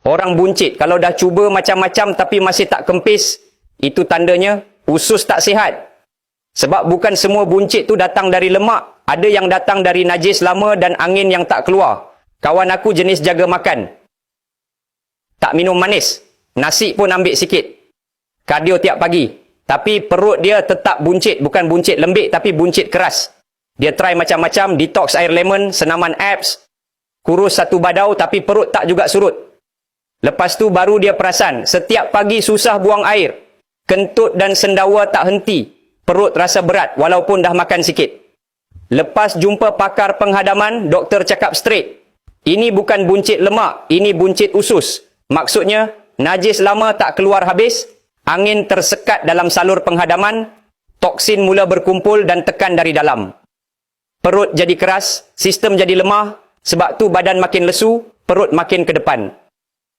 Orang buncit, kalau dah cuba macam-macam tapi masih tak kempis, itu tandanya usus tak sihat. Sebab bukan semua buncit tu datang dari lemak. Ada yang datang dari najis lama dan angin yang tak keluar. Kawan aku jenis jaga makan. Tak minum manis. Nasi pun ambil sikit. Kardio tiap pagi. Tapi perut dia tetap buncit. Bukan buncit lembik tapi buncit keras. Dia try macam-macam, detox air lemon, senaman abs, kurus satu badau tapi perut tak juga surut. Lepas tu baru dia perasan, setiap pagi susah buang air. Kentut dan sendawa tak henti. Perut rasa berat walaupun dah makan sikit. Lepas jumpa pakar penghadaman, doktor cakap straight. Ini bukan buncit lemak, ini buncit usus. Maksudnya, najis lama tak keluar habis, angin tersekat dalam salur penghadaman, toksin mula berkumpul dan tekan dari dalam. Perut jadi keras, sistem jadi lemah, sebab tu badan makin lesu, perut makin ke depan.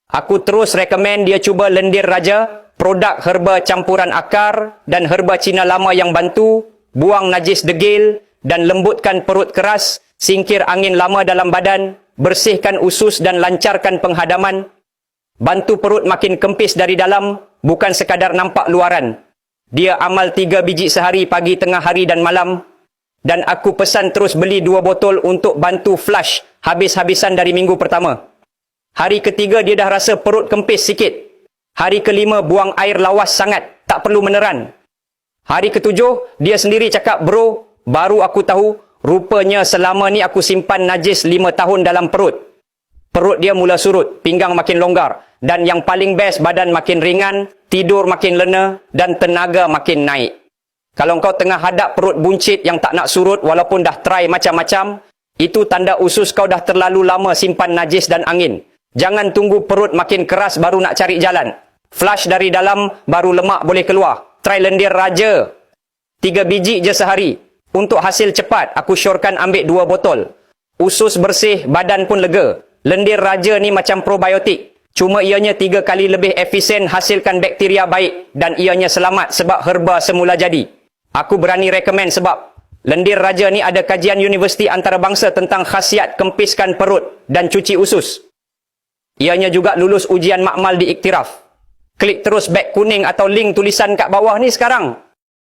Aku terus rekomen dia cuba lendir raja, produk herba campuran akar dan herba Cina lama yang bantu, buang najis degil dan lembutkan perut keras, singkir angin lama dalam badan, bersihkan usus dan lancarkan penghadaman, bantu perut makin kempis dari dalam, bukan sekadar nampak luaran. Dia amal 3 biji sehari pagi, tengah hari dan malam. Dan aku pesan terus beli 2 botol untuk bantu flush habis-habisan dari minggu pertama. Hari ketiga dia dah rasa perut kempis sikit. Hari kelima buang air lawas sangat, tak perlu meneran. Hari ketujuh dia sendiri cakap, bro, baru aku tahu rupanya selama ni aku simpan najis 5 tahun dalam perut. Perut dia mula surut, pinggang makin longgar. Dan yang paling best, badan makin ringan, tidur makin lena dan tenaga makin naik. Kalau kau tengah hadap perut buncit yang tak nak surut walaupun dah try macam-macam, itu tanda usus kau dah terlalu lama simpan najis dan angin. Jangan tunggu perut makin keras baru nak cari jalan. Flush dari dalam baru lemak boleh keluar. Try lendir raja. 3 biji je sehari. Untuk hasil cepat, aku syorkan ambil 2 botol. Usus bersih, badan pun lega. Lendir raja ni macam probiotik. Cuma ianya 3 kali lebih efisien hasilkan bakteria baik dan ianya selamat sebab herba semula jadi. Aku berani rekomen sebab lendir raja ni ada kajian universiti antarabangsa tentang khasiat kempiskan perut dan cuci usus. Ianya juga lulus ujian makmal di iktiraf. Klik terus back kuning atau link tulisan kat bawah ni sekarang.